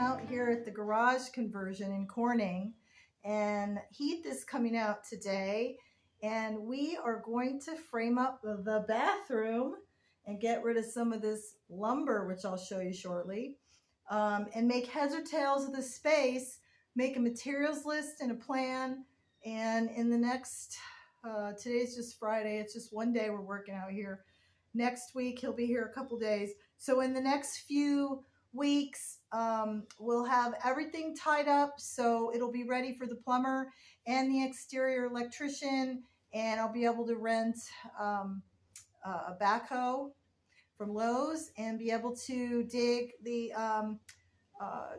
out here at the garage conversion in Corning, and Heath is coming out today, and we are going to frame up the bathroom and get rid of some of this lumber, which I'll show you shortly, and make heads or tails of the space, make a materials list and a plan. And in the next, today's just Friday, it's just one day we're working out here. Next week, he'll be here a couple days. So in the next few weeks, we'll have everything tied up, so it'll be ready for the plumber and the exterior electrician, and I'll be able to rent a backhoe from Lowe's and be able to dig the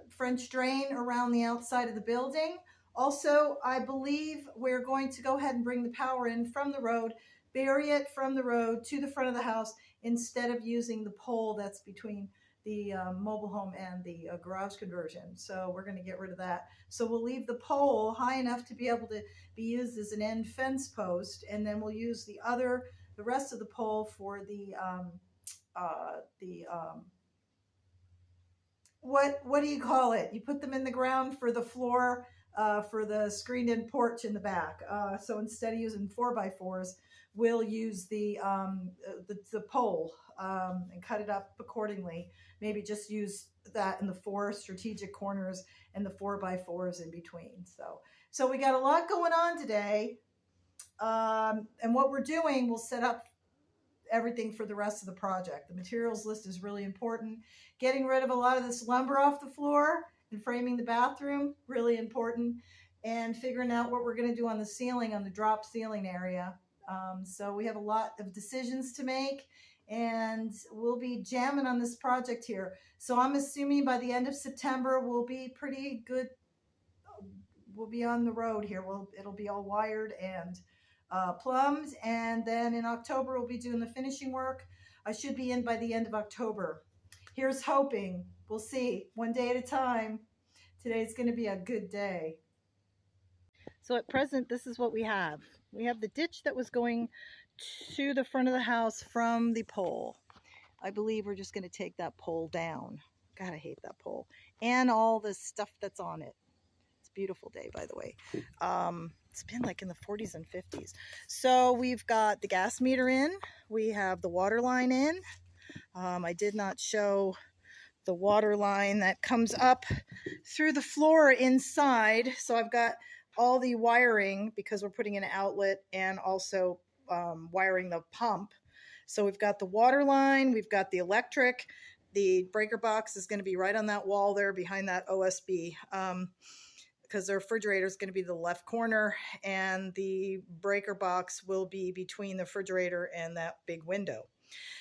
French drain around the outside of the building. Also, I believe we're going to go ahead and bring the power in from the road, bury it from the road to the front of the house instead of using the pole that's between the mobile home and the garage conversion. So we're going to get rid of that. So we'll leave the pole high enough to be able to be used as an end fence post, and then we'll use the rest of the pole for the what do you call it? You put them in the ground for the floor, for the screened-in porch in the back. So instead of using 4x4s, we'll use the pole and cut it up accordingly. Maybe just use that in the 4 strategic corners and the 4x4s in between. So we got a lot going on today, and what we're doing, we'll set up everything for the rest of the project. The materials list is really important. Getting rid of a lot of this lumber off the floor and framing the bathroom, really important. And figuring out what we're going to do on the ceiling, on the drop ceiling area. So we have a lot of decisions to make, and we'll be jamming on this project here. So I'm assuming by the end of September we'll be pretty good. We'll be on the road here. It'll be all wired and plumbed, and then in October we'll be doing the finishing work. I should be in by the end of October. Here's hoping. We'll see. One day at a time. Today's going to be a good day. So at present, this is what we have. We have the ditch that was going to the front of the house from the pole. I believe we're just going to take that pole down. God, I hate that pole. And all the stuff that's on it. It's a beautiful day, by the way. It's been like in the 40s and 50s. So we've got the gas meter in. We have the water line in. I did not show the water line that comes up through the floor inside. So I've got all the wiring because we're putting in an outlet and also wiring the pump. So we've got the water line, we've got the electric. The breaker box is going to be right on that wall there behind that OSB. Because the refrigerator is going to be the left corner, and the breaker box will be between the refrigerator and that big window.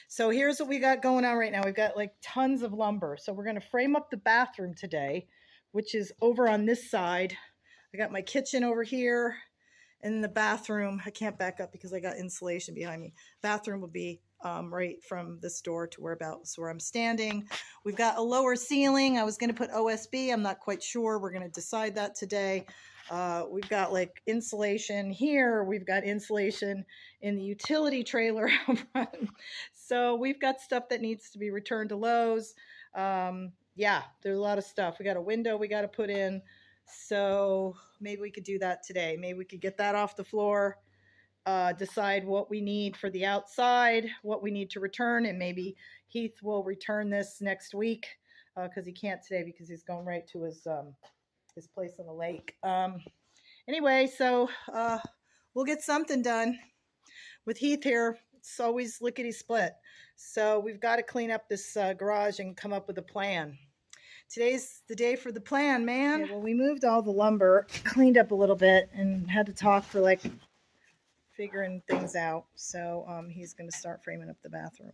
So here's what we got going on right now. We've got like tons of lumber. So we're going to frame up the bathroom today, which is over on this side. I got my kitchen over here, and the bathroom, I can't back up because I got insulation behind me. Bathroom will be right from this door to where I'm standing. We've got a lower ceiling. I was going to put OSB. I'm not quite sure. We're going to decide that today. We've got like insulation here. We've got insulation in the utility trailer out front. So we've got stuff that needs to be returned to Lowe's. Yeah, there's a lot of stuff. We got a window we got to put in. So maybe we could do that today. Maybe we could get that off the floor. Decide what we need for the outside, what we need to return, and maybe Heath will return this next week because he can't today because he's going right to his place on the lake. Anyway, so we'll get something done. With Heath here, it's always lickety split. So we've got to clean up this garage and come up with a plan. Today's the day for the plan, man. Okay, well, we moved all the lumber, cleaned up a little bit, and had to talk for like figuring things out. So he's going to start framing up the bathroom.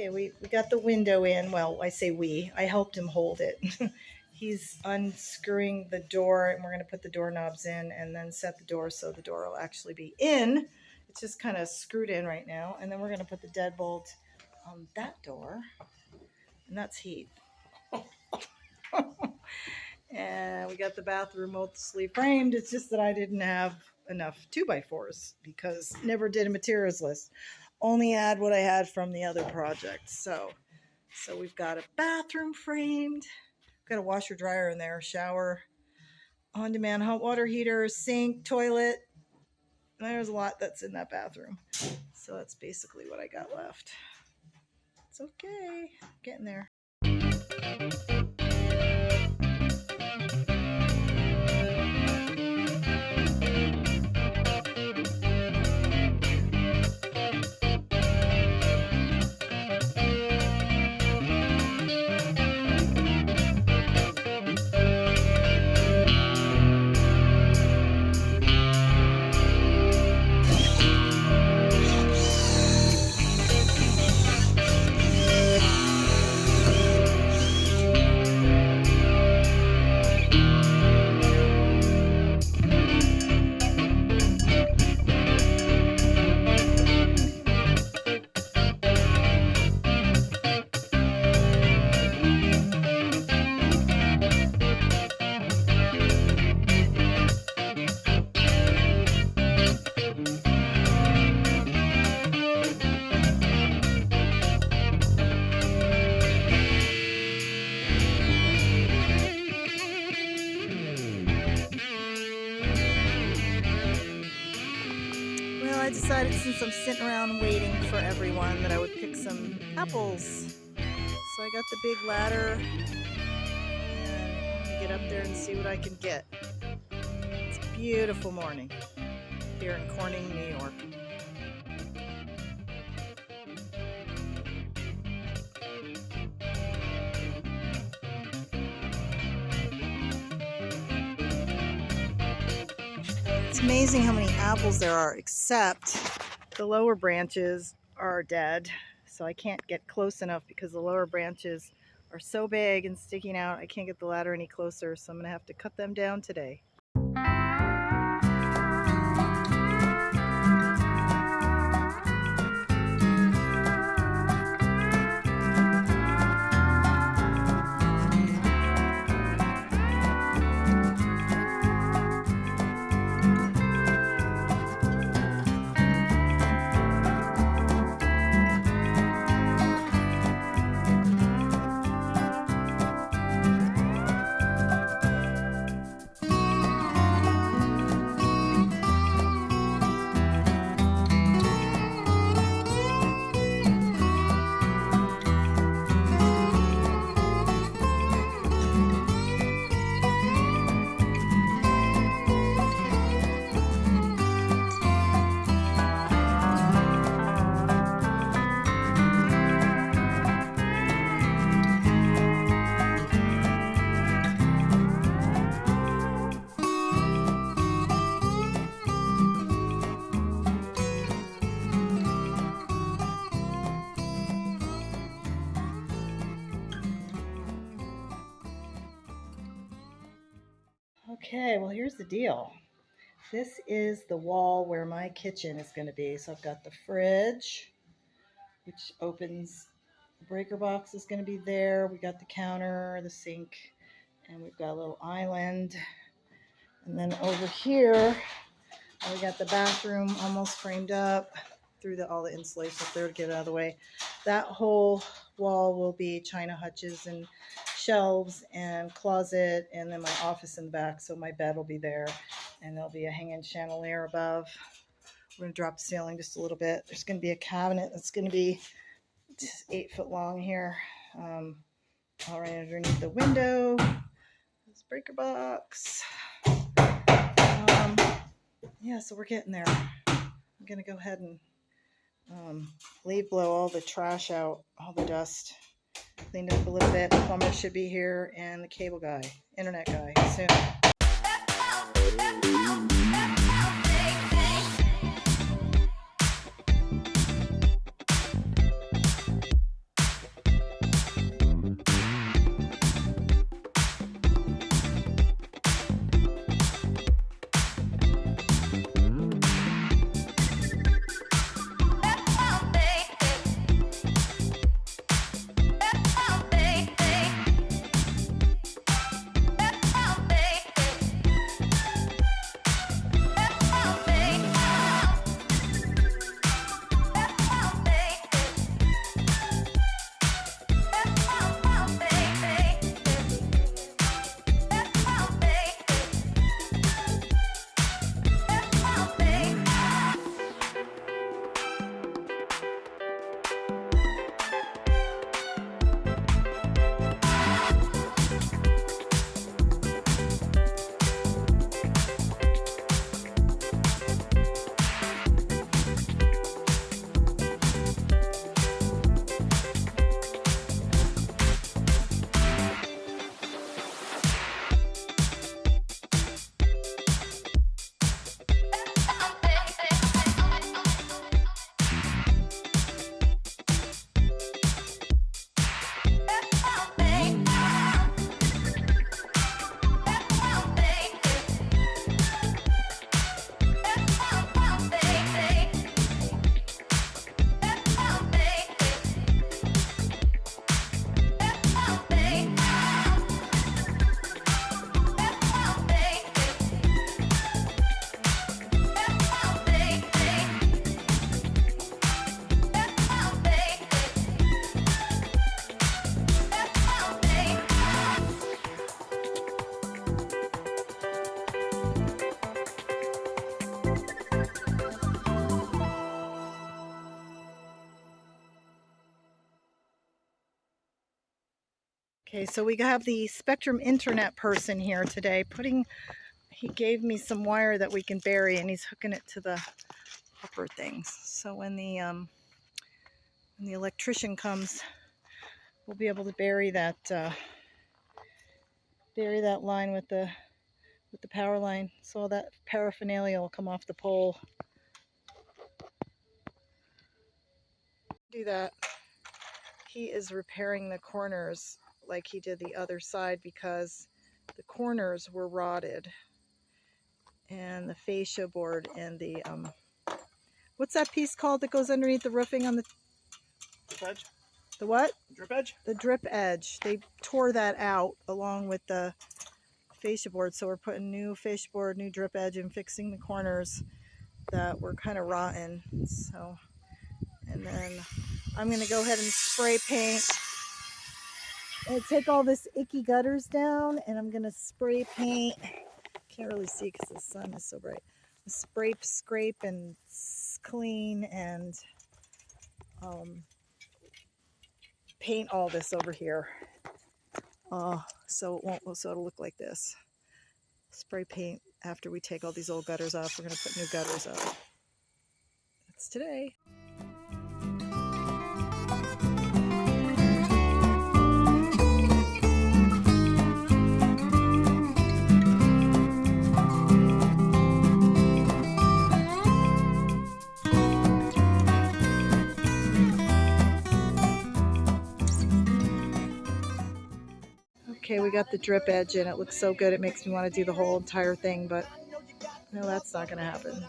Okay, we got the window in. Well, I say we. I helped him hold it. He's unscrewing the door, and we're going to put the doorknobs in and then set the door so the door will actually be in. It's just kind of screwed in right now. And then we're going to put the deadbolt on that door. And that's Heath. And we got the bathroom mostly framed. It's just that I didn't have enough 2x4s because never did a materials list. Only had what I had from the other project. So we've got a bathroom framed. Got a washer dryer in there, shower, on-demand hot water heater, sink, toilet. There's a lot that's in that bathroom. So that's basically what I got left. It's okay. Getting there. I decided, since I'm sitting around waiting for everyone, that I would pick some apples. So I got the big ladder and I'm gonna get up there and see what I can get. It's a beautiful morning here in Corning, New York. It's amazing how many apples there are, except the lower branches are dead. So I can't get close enough because the lower branches are so big and sticking out. I can't get the ladder any closer, so I'm going to have to cut them down today. Okay, well, here's the deal. This is the wall where my kitchen is going to be. So I've got the fridge, which opens. The breaker box is going to be there. We got the counter, the sink, and we've got a little island. And then over here, we got the bathroom almost framed up. Through all the insulation up there to get it out of the way. That whole wall will be china hutches and shelves and closet, and then my office in the back, so my bed will be there, and there'll be a hanging chandelier above. We're going to drop the ceiling just a little bit. There's going to be a cabinet that's going to be just 8 foot long here, all right underneath the window. This breaker box. Yeah, so we're getting there. I'm going to go ahead and blow all the trash out, all the dust, cleaned up a little bit. The plumber should be here, and the cable guy, internet guy, soon. Okay, so we have the Spectrum Internet person here today. He gave me some wire that we can bury, and he's hooking it to the upper things. So when the electrician comes, we'll be able to bury that line with the power line, so all that paraphernalia will come off the pole. Do that. He is repairing the corners like he did the other side because the corners were rotted, and the fascia board and the what's that piece called that goes underneath the roofing on the edge? The what? Drip edge? The drip edge. They tore that out along with the fascia board, so we're putting new fascia board, new drip edge, and fixing the corners that were kind of rotten. So, and then I'm going to go ahead and spray paint and take all this icky gutters down, and I'm going to spray paint. Can't really see because the sun is so bright. Scrape and clean and paint all this over here. So it'll look like this. Spray paint after we take all these old gutters off. We're going to put new gutters up. That's today. Okay, we got the drip edge in. It looks so good. It makes me want to do the whole entire thing, but no, that's not going to happen.